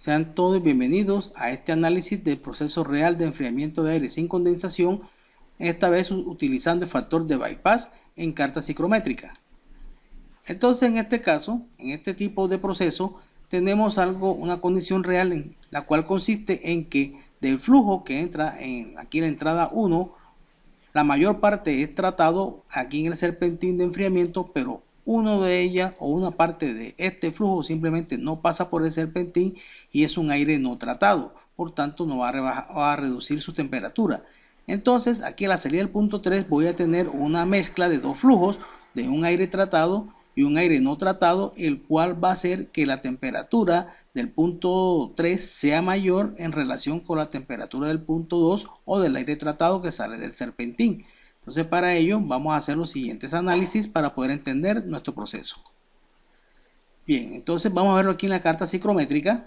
Sean todos bienvenidos a este análisis del proceso real de enfriamiento de aire sin condensación, esta vez utilizando el factor de bypass en carta psicométrica. Entonces, en este caso, en este tipo de proceso, tenemos una condición real en la cual consiste en que del flujo que entra aquí en la entrada 1, la mayor parte es tratado aquí en el serpentín de enfriamiento, pero uno de ellas o una parte de este flujo simplemente no pasa por el serpentín y es un aire no tratado, por tanto no va a reducir su temperatura. Entonces aquí a la salida del punto 3 voy a tener una mezcla de dos flujos, de un aire tratado y un aire no tratado, el cual va a hacer que la temperatura del punto 3 sea mayor en relación con la temperatura del punto 2 o del aire tratado que sale del serpentín. Entonces, para ello vamos a hacer los siguientes análisis para poder entender nuestro proceso. Bien, entonces vamos a verlo aquí en la carta psicométrica.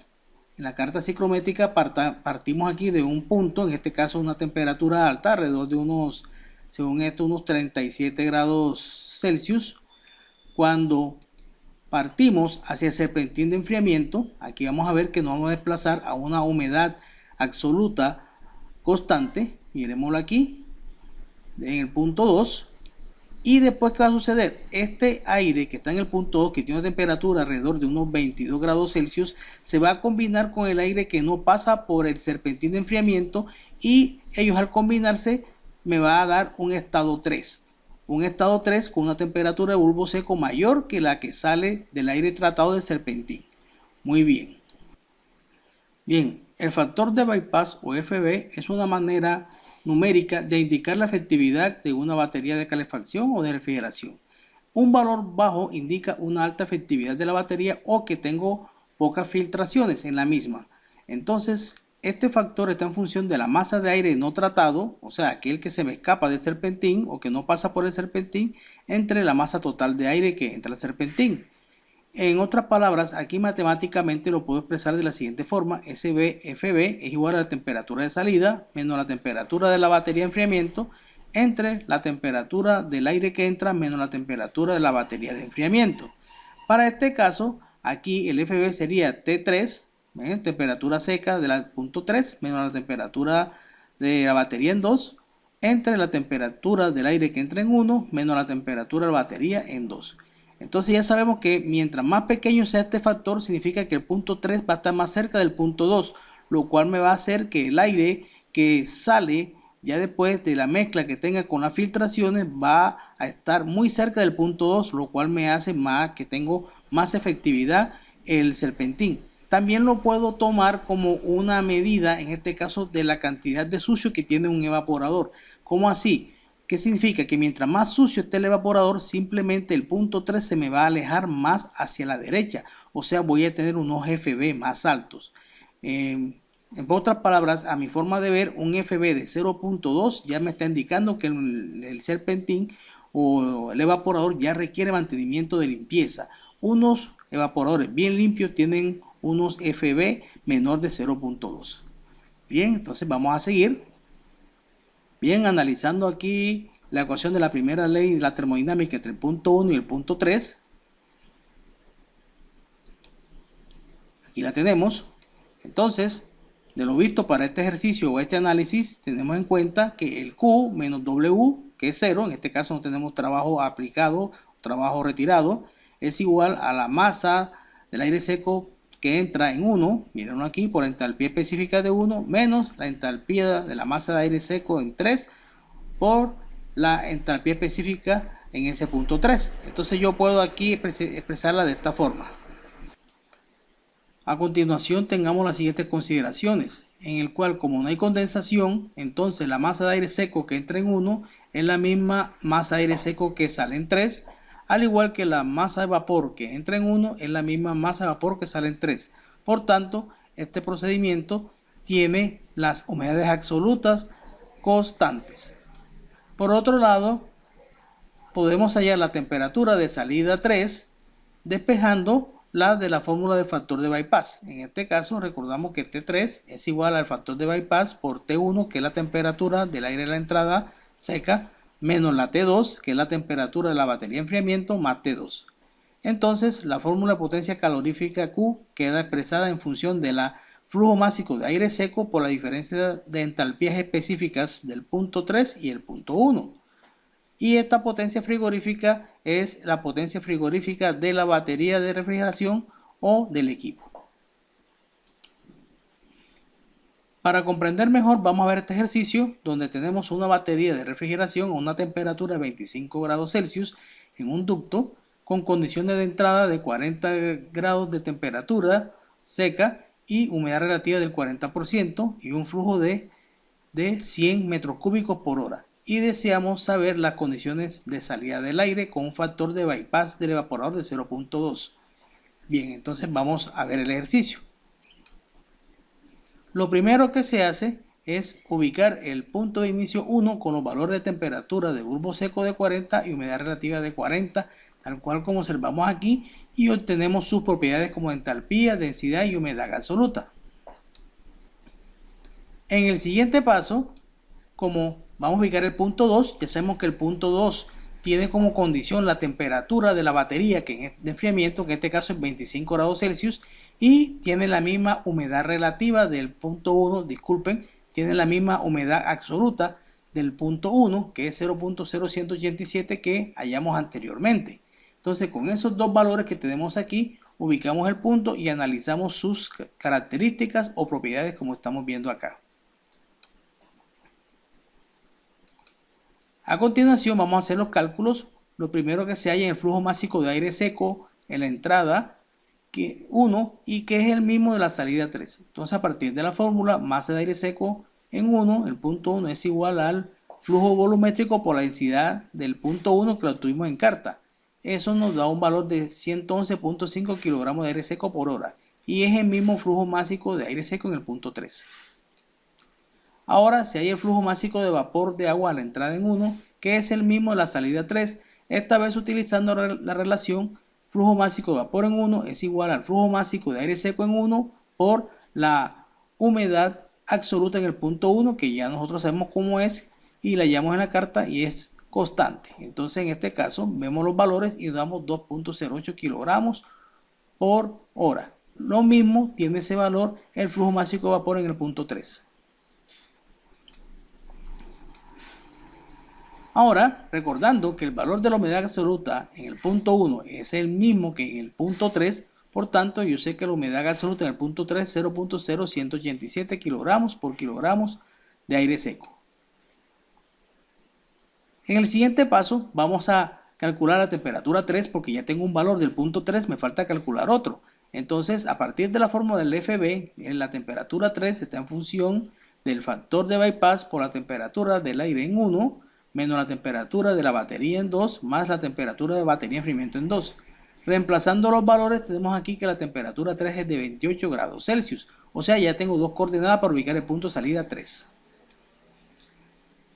En la carta psicométrica partimos aquí de un punto, en este caso una temperatura alta, alrededor de unos, según esto, unos 37 grados Celsius. Cuando partimos hacia el serpentín de enfriamiento, aquí vamos a ver que nos vamos a desplazar a una humedad absoluta constante. Miremoslo aquí en el punto 2, y después ¿qué va a suceder? Este aire que está en el punto 2, que tiene una temperatura alrededor de unos 22 grados Celsius, se va a combinar con el aire que no pasa por el serpentín de enfriamiento, y ellos al combinarse me va a dar un estado 3. Un estado 3 con una temperatura de bulbo seco mayor que la que sale del aire tratado del serpentín. Muy bien. Bien, el factor de bypass o FB es una manera numérica de indicar la efectividad de una batería de calefacción o de refrigeración. Un valor bajo indica una alta efectividad de la batería o que tengo pocas filtraciones en la misma. Entonces, este factor está en función de la masa de aire no tratado, o sea, aquel que se me escapa del serpentín o que no pasa por el serpentín, entre la masa total de aire que entra al serpentín. En otras palabras, aquí matemáticamente lo puedo expresar de la siguiente forma: SBFB es igual a la temperatura de salida menos la temperatura de la batería de enfriamiento entre la temperatura del aire que entra menos la temperatura de la batería de enfriamiento. Para este caso, aquí el FB sería T3, temperatura seca del punto 3 menos la temperatura de la batería en 2, entre la temperatura del aire que entra en 1 menos la temperatura de la batería en 2. Entonces ya sabemos que mientras más pequeño sea este factor, significa que el punto 3 va a estar más cerca del punto 2, lo cual me va a hacer que el aire que sale ya después de la mezcla que tenga con las filtraciones va a estar muy cerca del punto 2, lo cual me hace que tengo más efectividad el serpentín. También lo puedo tomar como una medida, en este caso, de la cantidad de sucio que tiene un evaporador. ¿Cómo así? ¿Qué significa? Que mientras más sucio esté el evaporador, simplemente el punto 3 se me va a alejar más hacia la derecha. O sea, voy a tener unos FB más altos. En otras palabras, a mi forma de ver, un FB de 0.2 ya me está indicando que el serpentín o el evaporador ya requiere mantenimiento de limpieza. Unos evaporadores bien limpios tienen unos FB menor de 0.2. Bien, entonces vamos a seguir. Bien, analizando aquí la ecuación de la primera ley de la termodinámica entre el punto 1 y el punto 3. Aquí la tenemos. Entonces, de lo visto para este ejercicio o este análisis, tenemos en cuenta que el Q menos W, que es 0, en este caso no tenemos trabajo aplicado, trabajo retirado, es igual a la masa del aire seco que entra en 1, mírenlo aquí, por entalpía específica de 1, menos la entalpía de la masa de aire seco en 3 por la entalpía específica en ese punto 3. Entonces yo puedo aquí expresarla de esta forma. A continuación tengamos las siguientes consideraciones, en el cual como no hay condensación, entonces la masa de aire seco que entra en 1 es la misma masa de aire seco que sale en 3, al igual que la masa de vapor que entra en 1 es la misma masa de vapor que sale en 3. Por tanto, este procedimiento tiene las humedades absolutas constantes. Por otro lado, podemos hallar la temperatura de salida 3 despejando la de la fórmula del factor de bypass. En este caso recordamos que T3 es igual al factor de bypass por T1, que es la temperatura del aire de la entrada seca, menos la T2, que es la temperatura de la batería de enfriamiento, más T2. Entonces la fórmula de potencia calorífica Q queda expresada en función de la flujo másico de aire seco por la diferencia de entalpías específicas del punto 3 y el punto 1. Y esta potencia frigorífica es la potencia frigorífica de la batería de refrigeración o del equipo. Para comprender mejor, vamos a ver este ejercicio donde tenemos una batería de refrigeración a una temperatura de 25 grados Celsius en un ducto con condiciones de entrada de 40 grados de temperatura seca y humedad relativa del 40% y un flujo de 100 metros cúbicos por hora. Y deseamos saber las condiciones de salida del aire con un factor de bypass del evaporador de 0.2. Bien, entonces vamos a ver el ejercicio. Lo primero que se hace es ubicar el punto de inicio 1 con los valores de temperatura de bulbo seco de 40 y humedad relativa de 40, tal cual como observamos aquí, y obtenemos sus propiedades como entalpía, densidad y humedad absoluta. En el siguiente paso, como vamos a ubicar el punto 2, ya sabemos que el punto 2 tiene como condición la temperatura de la batería que es de enfriamiento, que en este caso es 25 grados Celsius, y tiene la misma humedad relativa del punto 1, disculpen, tiene la misma humedad absoluta del punto 1, que es 0.0187 que hallamos anteriormente. Entonces, con esos dos valores que tenemos aquí, ubicamos el punto y analizamos sus características o propiedades como estamos viendo acá. A continuación vamos a hacer los cálculos. Lo primero que se halla en el flujo másico de aire seco en la entrada 1 y que es el mismo de la salida 3. Entonces, a partir de la fórmula, masa de aire seco en 1, el punto 1 es igual al flujo volumétrico por la densidad del punto 1 que lo tuvimos en carta. Eso nos da un valor de 111.5 kilogramos de aire seco por hora y es el mismo flujo másico de aire seco en el punto 3. Ahora, si hay el flujo másico de vapor de agua a la entrada en 1, que es el mismo de la salida 3, esta vez utilizando la relación flujo másico de vapor en 1 es igual al flujo másico de aire seco en 1 por la humedad absoluta en el punto 1, que ya nosotros sabemos cómo es y la hallamos en la carta y es constante. Entonces, en este caso, vemos los valores y damos 2.08 kilogramos por hora. Lo mismo tiene ese valor el flujo másico de vapor en el punto 3. Ahora, recordando que el valor de la humedad absoluta en el punto 1 es el mismo que en el punto 3, por tanto, yo sé que la humedad absoluta en el punto 3 es 0.0187 kilogramos por kilogramos de aire seco. En el siguiente paso, vamos a calcular la temperatura 3 porque ya tengo un valor del punto 3, me falta calcular otro. Entonces, a partir de la fórmula del FB, la temperatura 3 está en función del factor de bypass por la temperatura del aire en 1, menos la temperatura de la batería en 2, más la temperatura de batería de enfriamiento en 2. Reemplazando los valores, tenemos aquí que la temperatura 3 es de 28 grados Celsius. O sea, ya tengo dos coordenadas para ubicar el punto de salida 3.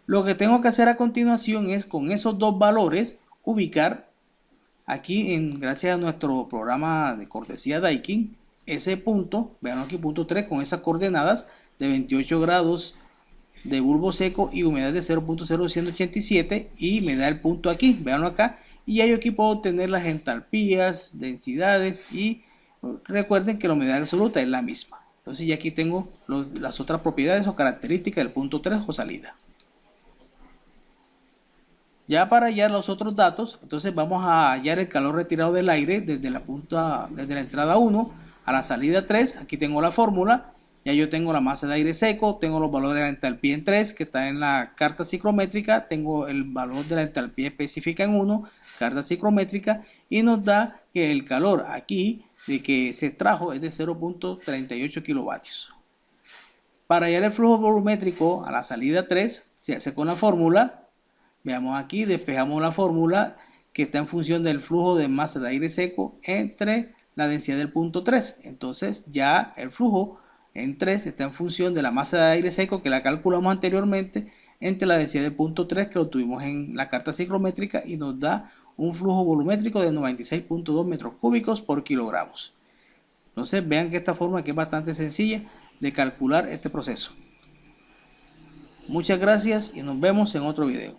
Lo que tengo que hacer a continuación es, con esos dos valores, ubicar aquí, gracias a nuestro programa de cortesía Daikin, ese punto, vean aquí, punto 3, con esas coordenadas de 28 grados de bulbo seco y humedad de 0.0187 y me da el punto aquí, veanlo acá, y yo aquí puedo obtener las entalpías, densidades y recuerden que la humedad absoluta es la misma. Entonces ya aquí tengo las otras propiedades o características del punto 3 o salida. Ya para hallar los otros datos, entonces vamos a hallar el calor retirado del aire desde la entrada 1 a la salida 3. Aquí tengo la fórmula. Ya yo tengo la masa de aire seco, tengo los valores de la entalpía en 3 que está en la carta psicométrica, tengo el valor de la entalpía específica en 1, carta psicométrica, y nos da que el calor aquí de que se extrajo es de 0.38 kilovatios. Para hallar el flujo volumétrico a la salida 3 se hace con la fórmula. Veamos aquí, despejamos la fórmula que está en función del flujo de masa de aire seco entre la densidad del punto 3. Entonces ya el flujo en 3 está en función de la masa de aire seco que la calculamos anteriormente entre la densidad del punto 3 que lo tuvimos en la carta ciclométrica y nos da un flujo volumétrico de 96.2 metros cúbicos por kilogramos. Entonces vean que esta forma que es bastante sencilla de calcular este proceso. Muchas gracias y nos vemos en otro video.